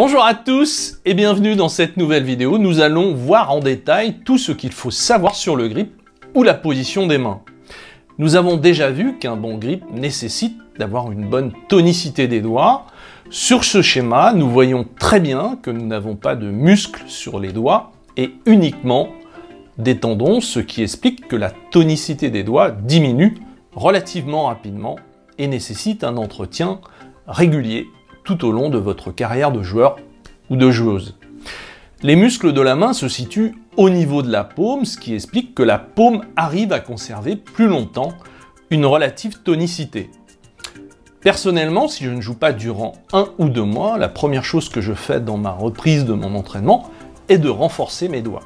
Bonjour à tous et bienvenue dans cette nouvelle vidéo. Nous allons voir en détail tout ce qu'il faut savoir sur le grip ou la position des mains. Nous avons déjà vu qu'un bon grip nécessite d'avoir une bonne tonicité des doigts. Sur ce schéma, nous voyons très bien que nous n'avons pas de muscles sur les doigts et uniquement des tendons, ce qui explique que la tonicité des doigts diminue relativement rapidement et nécessite un entretien régulier tout au long de votre carrière de joueur ou de joueuse. Les muscles de la main se situent au niveau de la paume, ce qui explique que la paume arrive à conserver plus longtemps une relative tonicité. Personnellement, si je ne joue pas durant 1 ou 2 mois, la première chose que je fais dans ma reprise de mon entraînement est de renforcer mes doigts.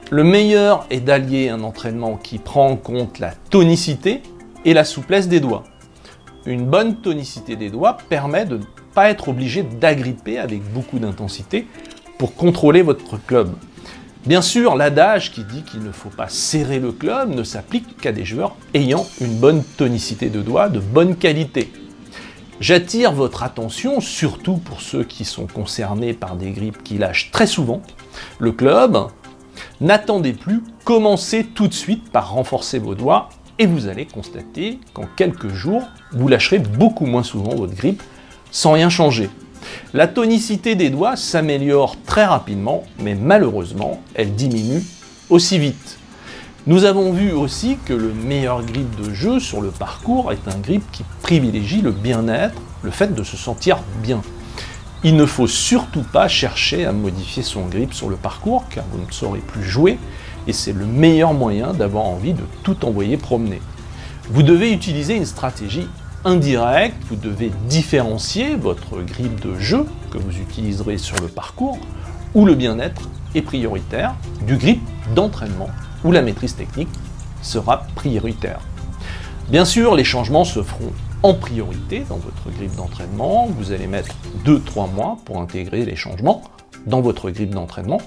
Le meilleur est d'allier un entraînement qui prend en compte la tonicité et la souplesse des doigts. Une bonne tonicité des doigts permet de ne pas être obligé d'agripper avec beaucoup d'intensité pour contrôler votre club. Bien sûr, l'adage qui dit qu'il ne faut pas serrer le club ne s'applique qu'à des joueurs ayant une bonne tonicité de doigts de bonne qualité. J'attire votre attention, surtout pour ceux qui sont concernés par des grips qui lâchent très souvent le club. N'attendez plus, commencez tout de suite par renforcer vos doigts et vous allez constater qu'en quelques jours, vous lâcherez beaucoup moins souvent votre grip sans rien changer. La tonicité des doigts s'améliore très rapidement, mais malheureusement, elle diminue aussi vite. Nous avons vu aussi que le meilleur grip de jeu sur le parcours est un grip qui privilégie le bien-être, le fait de se sentir bien. Il ne faut surtout pas chercher à modifier son grip sur le parcours, car vous ne saurez plus jouer, et c'est le meilleur moyen d'avoir envie de tout envoyer promener. Vous devez utiliser une stratégie indirecte, vous devez différencier votre grip de jeu que vous utiliserez sur le parcours, où le bien-être est prioritaire, du grip d'entraînement, où la maîtrise technique sera prioritaire. Bien sûr, les changements se feront en priorité dans votre grip d'entraînement. Vous allez mettre 2-3 mois pour intégrer les changements dans votre grip d'entraînement.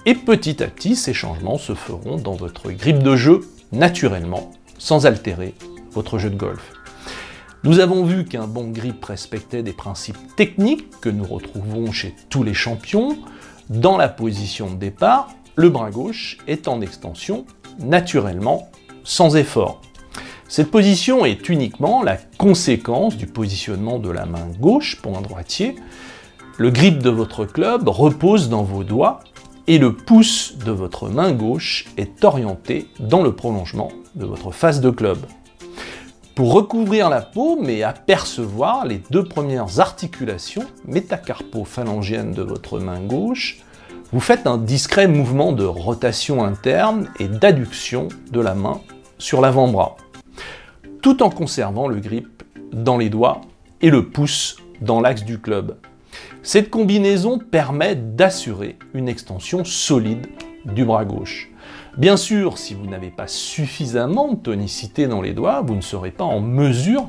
Et petit à petit, ces changements se feront dans votre grip de jeu naturellement, sans altérer votre jeu de golf. Nous avons vu qu'un bon grip respectait des principes techniques que nous retrouvons chez tous les champions. Dans la position de départ, le bras gauche est en extension naturellement, sans effort. Cette position est uniquement la conséquence du positionnement de la main gauche pour un droitier. Le grip de votre club repose dans vos doigts et le pouce de votre main gauche est orienté dans le prolongement de votre face de club. Pour recouvrir la paume et apercevoir les 2 premières articulations métacarpo-phalangiennes de votre main gauche, vous faites un discret mouvement de rotation interne et d'adduction de la main sur l'avant-bras, tout en conservant le grip dans les doigts et le pouce dans l'axe du club. Cette combinaison permet d'assurer une extension solide du bras gauche. Bien sûr, si vous n'avez pas suffisamment de tonicité dans les doigts, vous ne serez pas en mesure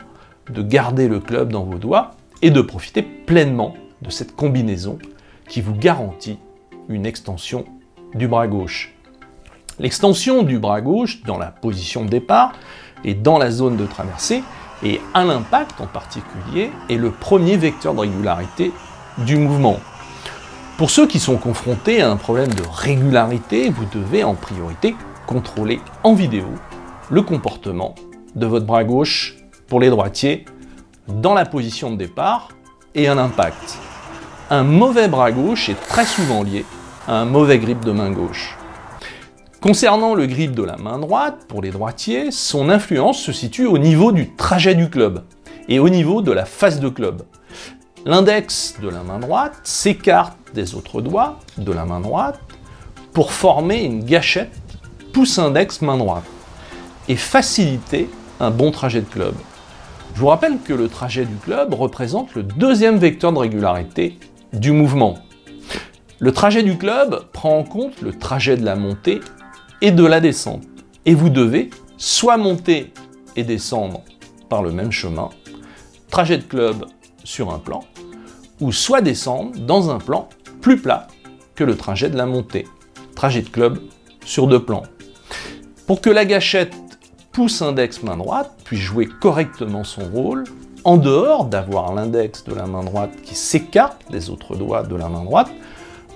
de garder le club dans vos doigts et de profiter pleinement de cette combinaison qui vous garantit une extension du bras gauche. L'extension du bras gauche dans la position de départ et dans la zone de traversée et à l'impact en particulier est le premier vecteur de régularité du mouvement. Pour ceux qui sont confrontés à un problème de régularité, vous devez en priorité contrôler en vidéo le comportement de votre bras gauche pour les droitiers dans la position de départ et à l'impact. Un mauvais bras gauche est très souvent lié à un mauvais grip de main gauche. Concernant le grip de la main droite, pour les droitiers, son influence se situe au niveau du trajet du club et au niveau de la face de club. L'index de la main droite s'écarte des autres doigts de la main droite pour former une gâchette pouce-index main droite et faciliter un bon trajet de club. Je vous rappelle que le trajet du club représente le 2e vecteur de régularité du mouvement. Le trajet du club prend en compte le trajet de la montée et de la descente. Et vous devez soit monter et descendre par le même chemin, trajet de club sur un plan, ou soit descendre dans un plan plus plat que le trajet de la montée, trajet de club sur 2 plans. Pour que la gâchette pouce-index main droite puisse jouer correctement son rôle, en dehors d'avoir l'index de la main droite qui s'écarte des autres doigts de la main droite,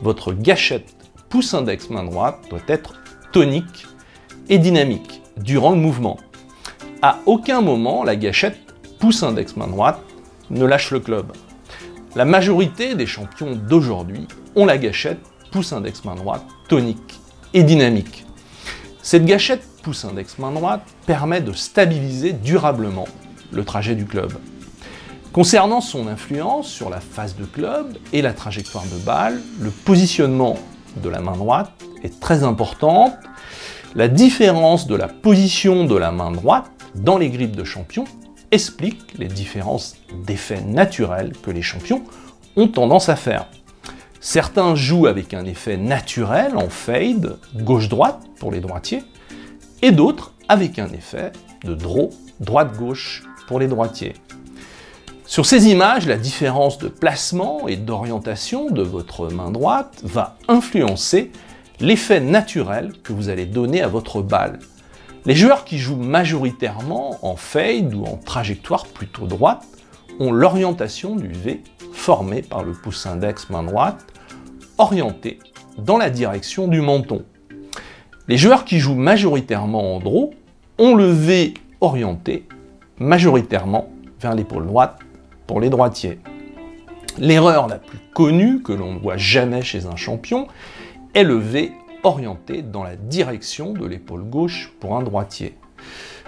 votre gâchette pouce-index main droite doit être tonique et dynamique durant le mouvement. À aucun moment, la gâchette pouce-index main droite ne lâche le club. La majorité des champions d'aujourd'hui ont la gâchette pouce-index main droite tonique et dynamique. Cette gâchette pouce-index main droite permet de stabiliser durablement le trajet du club. Concernant son influence sur la phase de club et la trajectoire de balle, le positionnement de la main droite est très important. La différence de la position de la main droite dans les grippes de champions explique les différences d'effets naturels que les champions ont tendance à faire. Certains jouent avec un effet naturel en fade, gauche-droite pour les droitiers, et d'autres avec un effet de draw, droite-gauche pour les droitiers. Sur ces images, la différence de placement et d'orientation de votre main droite va influencer l'effet naturel que vous allez donner à votre balle. Les joueurs qui jouent majoritairement en fade ou en trajectoire plutôt droite ont l'orientation du V formée par le pouce index main droite, orienté dans la direction du menton. Les joueurs qui jouent majoritairement en draw ont le V orienté majoritairement vers l'épaule droite pour les droitiers. L'erreur la plus connue que l'on ne voit jamais chez un champion est le V orienté dans la direction de l'épaule gauche pour un droitier.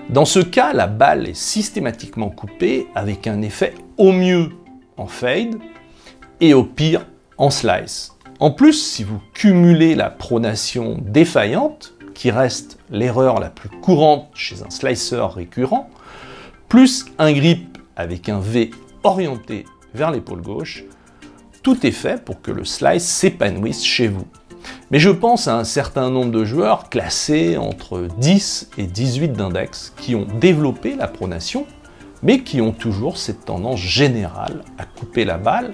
Dans ce cas, la balle est systématiquement coupée avec un effet au mieux en fade et au pire en slice. En plus, si vous cumulez la pronation défaillante, qui reste l'erreur la plus courante chez un slicer récurrent, plus un grip avec un V orienté vers l'épaule gauche, tout est fait pour que le slice s'épanouisse chez vous. Mais je pense à un certain nombre de joueurs classés entre 10 et 18 d'index qui ont développé la pronation, mais qui ont toujours cette tendance générale à couper la balle,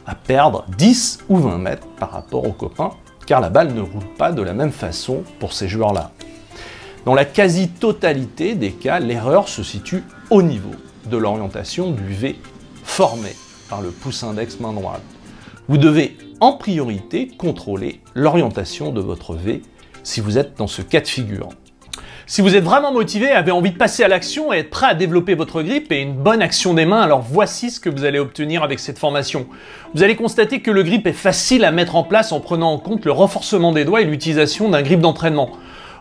à perdre 10 ou 20 mètres par rapport aux copains, car la balle ne roule pas de la même façon pour ces joueurs-là. Dans la quasi-totalité des cas, l'erreur se situe au niveau de l'orientation du V formé par le pouce index main droite. Vous devez en priorité contrôler l'orientation de votre V si vous êtes dans ce cas de figure. Si vous êtes vraiment motivé, avez envie de passer à l'action et être prêt à développer votre grip et une bonne action des mains, alors voici ce que vous allez obtenir avec cette formation. Vous allez constater que le grip est facile à mettre en place en prenant en compte le renforcement des doigts et l'utilisation d'un grip d'entraînement.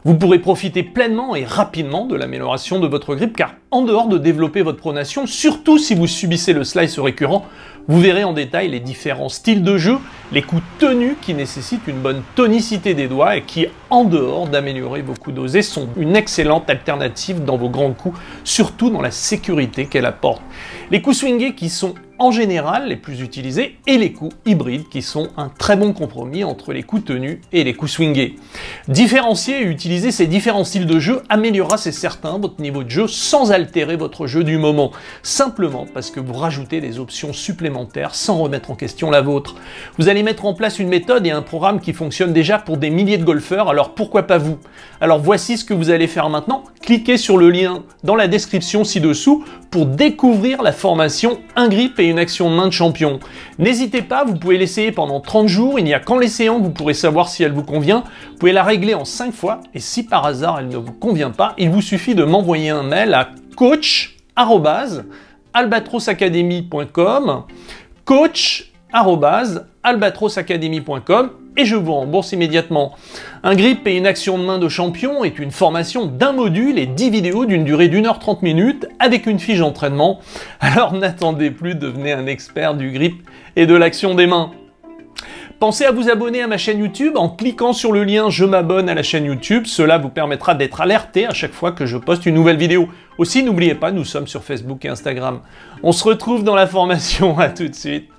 Vous pourrez profiter pleinement et rapidement de l'amélioration de votre grip car en dehors de développer votre pronation, surtout si vous subissez le slice récurrent, vous verrez en détail les différents styles de jeu, les coups tenus qui nécessitent une bonne tonicité des doigts et qui, en dehors d'améliorer vos coups dosés, sont une excellente alternative dans vos grands coups, surtout dans la sécurité qu'elle apporte. Les coups swingés qui sont en général les plus utilisés et les coups hybrides qui sont un très bon compromis entre les coups tenus et les coups swingés. Différencier et utiliser ces différents styles de jeu améliorera, c'est certain, votre niveau de jeu sans altérer votre jeu du moment, simplement parce que vous rajoutez des options supplémentaires sans remettre en question la vôtre. Vous allez mettre en place une méthode et un programme qui fonctionne déjà pour des milliers de golfeurs, alors pourquoi pas vous? Alors voici ce que vous allez faire maintenant, cliquez sur le lien dans la description ci-dessous pour découvrir la formation Un grip et une action de main de champion. N'hésitez pas, vous pouvez l'essayer pendant 30 jours, il n'y a qu'en l'essayant que vous pourrez savoir si elle vous convient. Vous pouvez la régler en 5 fois et si par hasard elle ne vous convient pas, il vous suffit de m'envoyer un mail à coach@albatrosacademy.com coach@albatrosacademy.com et je vous rembourse immédiatement. Un grip et une action de main de champion est une formation d'un module et 10 vidéos d'une durée d'1 h 30 minutes avec une fiche d'entraînement. Alors n'attendez plus, devenez un expert du grip et de l'action des mains. Pensez à vous abonner à ma chaîne YouTube en cliquant sur le lien « Je m'abonne à la chaîne YouTube ». Cela vous permettra d'être alerté à chaque fois que je poste une nouvelle vidéo. Aussi, n'oubliez pas, nous sommes sur Facebook et Instagram. On se retrouve dans la formation, à tout de suite.